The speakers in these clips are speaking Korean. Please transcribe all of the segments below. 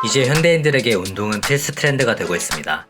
이제 현대인들에게 운동은 필수 트렌드가 되고 있습니다.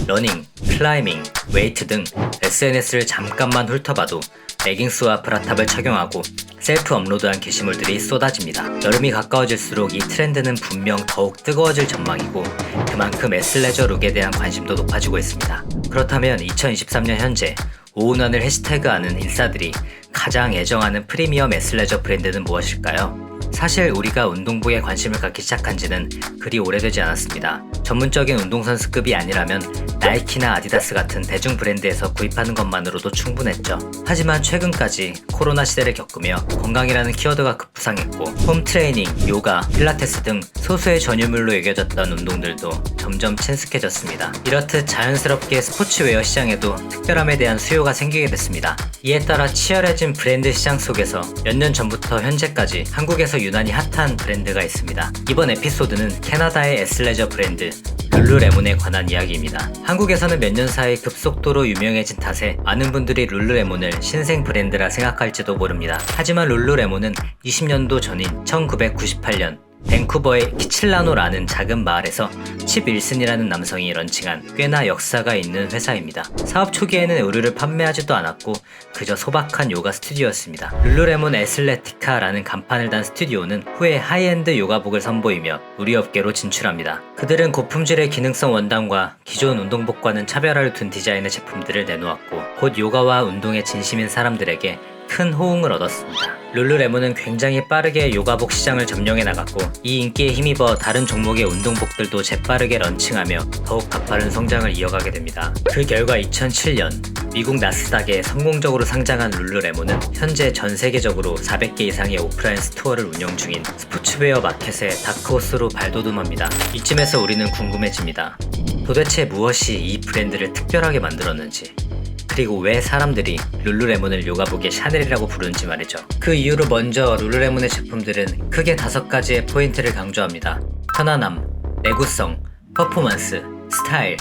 러닝, 클라이밍, 웨이트 등 SNS를 잠깐만 훑어봐도 레깅스와 브라탑을 착용하고 셀프 업로드한 게시물들이 쏟아집니다. 여름이 가까워질수록 이 트렌드는 분명 더욱 뜨거워질 전망이고 그만큼 애슬레저 룩에 대한 관심도 높아지고 있습니다. 그렇다면 2023년 현재 오운환을 해시태그하는 인싸들이 가장 애정하는 프리미엄 애슬레저 브랜드는 무엇일까요? 사실 우리가 운동복에 관심을 갖기 시작한 지는 그리 오래되지 않았습니다. 전문적인 운동선수급이 아니라면 나이키나 아디다스 같은 대중 브랜드에서 구입하는 것만으로도 충분했죠. 하지만 최근까지 코로나 시대를 겪으며 건강이라는 키워드가 급부상했고 홈트레이닝, 요가, 필라테스 등 소수의 전유물로 여겨졌던 운동들도 점점 친숙해졌습니다. 이렇듯 자연스럽게 스포츠웨어 시장에도 특별함에 대한 수요가 생기게 됐습니다. 이에 따라 치열해진 브랜드 시장 속에서 몇 년 전부터 현재까지 한국에서 유난히 핫한 브랜드가 있습니다. 이번 에피소드는 캐나다의 애슬레저 브랜드 룰루레몬에 관한 이야기입니다. 한국에서는 몇 년 사이 급속도로 유명해진 탓에 많은 분들이 룰루레몬을 신생 브랜드라 생각할지도 모릅니다. 하지만 룰루레몬은 20년도 전인 1998년 밴쿠버의 키칠라노라는 작은 마을에서 칩 윌슨이라는 남성이 런칭한 꽤나 역사가 있는 회사입니다. 사업 초기에는 의류를 판매하지도 않았고 그저 소박한 요가 스튜디오였습니다. 룰루레몬 애슬레티카라는 간판을 단 스튜디오는 후에 하이엔드 요가복을 선보이며 의류업계로 진출합니다. 그들은 고품질의 기능성 원단과 기존 운동복과는 차별화를 둔 디자인의 제품들을 내놓았고 곧 요가와 운동에 진심인 사람들에게 큰 호응을 얻었습니다. 룰루레몬은 굉장히 빠르게 요가복 시장을 점령해 나갔고 이 인기에 힘입어 다른 종목의 운동복들도 재빠르게 런칭하며 더욱 가파른 성장을 이어가게 됩니다. 그 결과 2007년 미국 나스닥에 성공적으로 상장한 룰루레몬은 현재 전 세계적으로 400개 이상의 오프라인 스토어를 운영 중인 스포츠웨어 마켓의 다크호스로 발돋움합니다. 이쯤에서 우리는 궁금해집니다. 도대체 무엇이 이 브랜드를 특별하게 만들었는지, 그리고 왜 사람들이 룰루레몬을 요가복의 샤넬이라고 부르는지 말이죠. 그 이유로 먼저 룰루레몬의 제품들은 크게 5가지의 포인트를 강조합니다. 편안함, 내구성, 퍼포먼스, 스타일,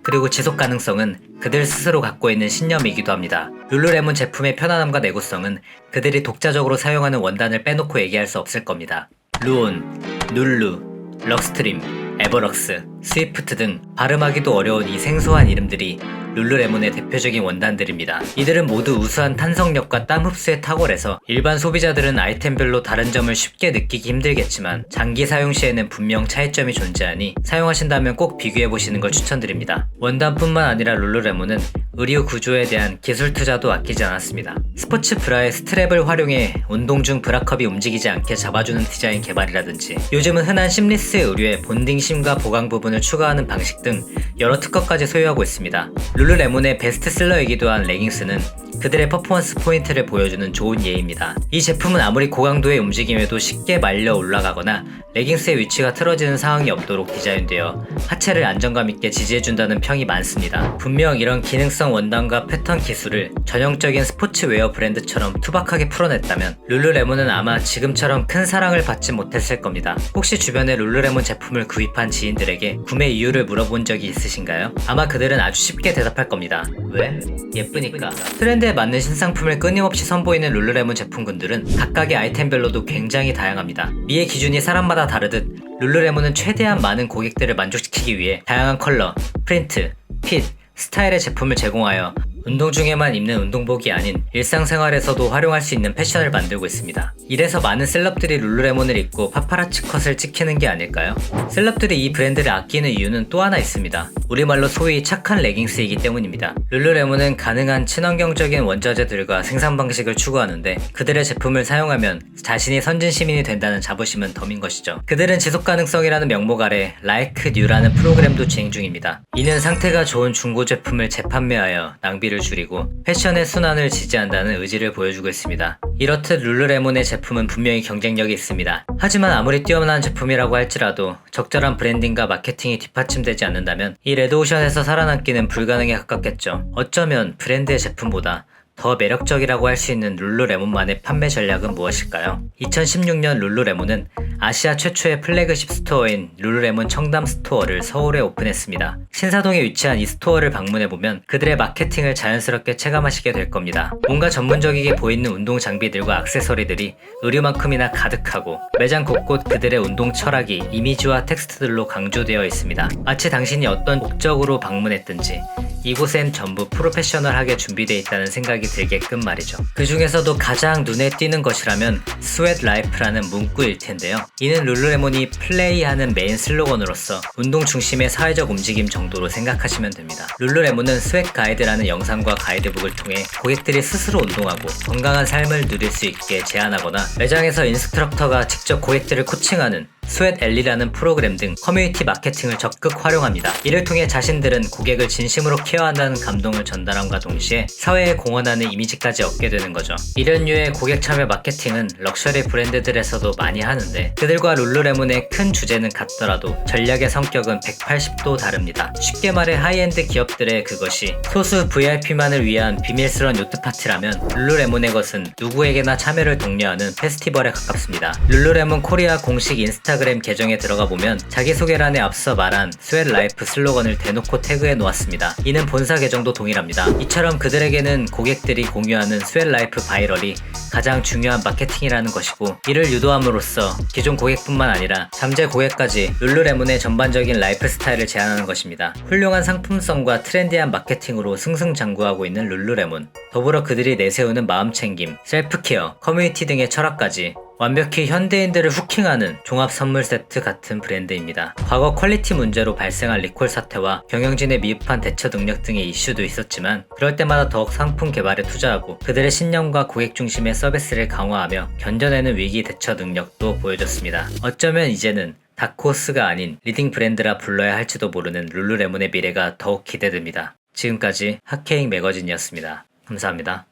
그리고 지속 가능성은 그들 스스로 갖고 있는 신념이기도 합니다. 룰루레몬 제품의 편안함과 내구성은 그들이 독자적으로 사용하는 원단을 빼놓고 얘기할 수 없을 겁니다. 루온, 룰루, 럭스트림, 에버럭스, 스위프트 등 발음하기도 어려운 이 생소한 이름들이 룰루레몬의 대표적인 원단들입니다. 이들은 모두 우수한 탄성력과 땀 흡수에 탁월해서 일반 소비자들은 아이템별로 다른 점을 쉽게 느끼기 힘들겠지만 장기 사용 시에는 분명 차이점이 존재하니 사용하신다면 꼭 비교해보시는 걸 추천드립니다. 원단뿐만 아니라 룰루레몬은 의류 구조에 대한 기술 투자도 아끼지 않았습니다. 스포츠 브라의 스트랩을 활용해 운동 중 브라컵이 움직이지 않게 잡아주는 디자인 개발이라든지 요즘은 흔한 심리스 의류에 본딩심과 보강 부분을 추가하는 방식 등 여러 특허까지 소유하고 있습니다. 룰루레몬의 베스트셀러이기도 한 레깅스는 그들의 퍼포먼스 포인트를 보여주는 좋은 예입니다. 이 제품은 아무리 고강도의 움직임에도 쉽게 말려 올라가거나 레깅스의 위치가 틀어지는 상황이 없도록 디자인되어 하체를 안정감 있게 지지해준다는 평이 많습니다. 분명 이런 기능성 원단과 패턴 기술을 전형적인 스포츠웨어 브랜드처럼 투박하게 풀어냈다면 룰루레몬은 아마 지금처럼 큰 사랑을 받지 못했을 겁니다. 혹시 주변에 룰루레몬 제품을 구입한 지인들에게 구매 이유를 물어본 적이 있으신가요? 아마 그들은 아주 쉽게 대답할 겁니다. 왜? 예쁘니까. 트렌드에 맞는 신상품을 끊임없이 선보이는 룰루레몬 제품군들은 각각의 아이템별로도 굉장히 다양합니다. 미의 기준이 사람마다 다르듯 룰루레몬은 최대한 많은 고객들을 만족시키기 위해 다양한 컬러, 프린트, 핏, 스타일의 제품을 제공하여 운동 중에만 입는 운동복이 아닌 일상생활에서도 활용할 수 있는 패션을 만들고 있습니다. 이래서 많은 셀럽들이 룰루레몬을 입고 파파라치 컷을 찍히는 게 아닐까요? 셀럽들이 이 브랜드를 아끼는 이유는 또 하나 있습니다. 우리말로 소위 착한 레깅스이기 때문입니다. 룰루레몬은 가능한 친환경적인 원자재들과 생산 방식을 추구하는데 그들의 제품을 사용하면 자신이 선진 시민이 된다는 자부심은 덤인 것이죠. 그들은 지속 가능성이라는 명목 아래 Like New라는 프로그램도 진행 중입니다. 이는 상태가 좋은 중고 제품을 재판매하여 낭비를 줄이고 패션의 순환을 지지한다는 의지를 보여주고 있습니다. 이렇듯 룰루레몬의 제품은 분명히 경쟁력이 있습니다. 하지만 아무리 뛰어난 제품이라고 할지라도 적절한 브랜딩과 마케팅이 뒷받침되지 않는다면 이 레드오션에서 살아남기는 불가능에 가깝겠죠. 어쩌면 브랜드의 제품보다 더 매력적이라고 할 수 있는 룰루레몬만의 판매 전략은 무엇일까요? 2016년 룰루레몬은 아시아 최초의 플래그십 스토어인 룰루레몬 청담 스토어를 서울에 오픈했습니다. 신사동에 위치한 이 스토어를 방문해보면 그들의 마케팅을 자연스럽게 체감하시게 될 겁니다. 뭔가 전문적이게 보이는 운동 장비들과 액세서리들이 의류만큼이나 가득하고 매장 곳곳 그들의 운동 철학이 이미지와 텍스트들로 강조되어 있습니다. 마치 당신이 어떤 목적으로 방문했든지 이곳엔 전부 프로페셔널하게 준비되어 있다는 생각이 들게끔 말이죠. 그 중에서도 가장 눈에 띄는 것이라면 스웨트 라이프라는 문구일 텐데요. 이는 룰루레몬이 플레이하는 메인 슬로건으로서 운동 중심의 사회적 움직임 정도로 생각하시면 됩니다. 룰루레몬은 스웨트 가이드라는 영상과 가이드북을 통해 고객들이 스스로 운동하고 건강한 삶을 누릴 수 있게 제안하거나 매장에서 인스트럭터가 직접 고객들을 코칭하는 스웨트 엘리라는 프로그램 등 커뮤니티 마케팅을 적극 활용합니다. 이를 통해 자신들은 고객을 진심으로 케어한다는 감동을 전달함과 동시에 사회에 공헌하는 이미지까지 얻게 되는 거죠. 이런 류의 고객 참여 마케팅은 럭셔리 브랜드들에서도 많이 하는데 그들과 룰루레몬의 큰 주제는 같더라도 전략의 성격은 180도 다릅니다. 쉽게 말해 하이엔드 기업들의 그것이 소수 VIP만을 위한 비밀스러운 요트 파티라면 룰루레몬의 것은 누구에게나 참여를 독려하는 페스티벌에 가깝습니다. 룰루레몬 코리아 공식 인스타그램 계정에 들어가 보면 자기소개란에 앞서 말한 스웨트 라이프 슬로건을 대놓고 태그해 놓았습니다. 이는 본사 계정도 동일합니다. 이처럼 그들에게는 고객들이 공유하는 스웨트 라이프 바이럴이 가장 중요한 마케팅이라는 것이고 이를 유도함으로써 기존 고객뿐만 아니라 잠재 고객까지 룰루레몬의 전반적인 라이프 스타일을 제안하는 것입니다. 훌륭한 상품성과 트렌디한 마케팅으로 승승장구하고 있는 룰루레몬, 더불어 그들이 내세우는 마음챙김, 셀프케어, 커뮤니티 등의 철학까지 완벽히 현대인들을 후킹하는 종합 선물 세트 같은 브랜드입니다. 과거 퀄리티 문제로 발생한 리콜 사태와 경영진의 미흡한 대처 능력 등의 이슈도 있었지만 그럴 때마다 더욱 상품 개발에 투자하고 그들의 신념과 고객 중심의 서비스를 강화하며 견뎌내는 위기 대처 능력도 보여줬습니다. 어쩌면 이제는 다크호스가 아닌 리딩 브랜드라 불러야 할지도 모르는 룰루레몬의 미래가 더욱 기대됩니다. 지금까지 핫케이크 매거진이었습니다. 감사합니다.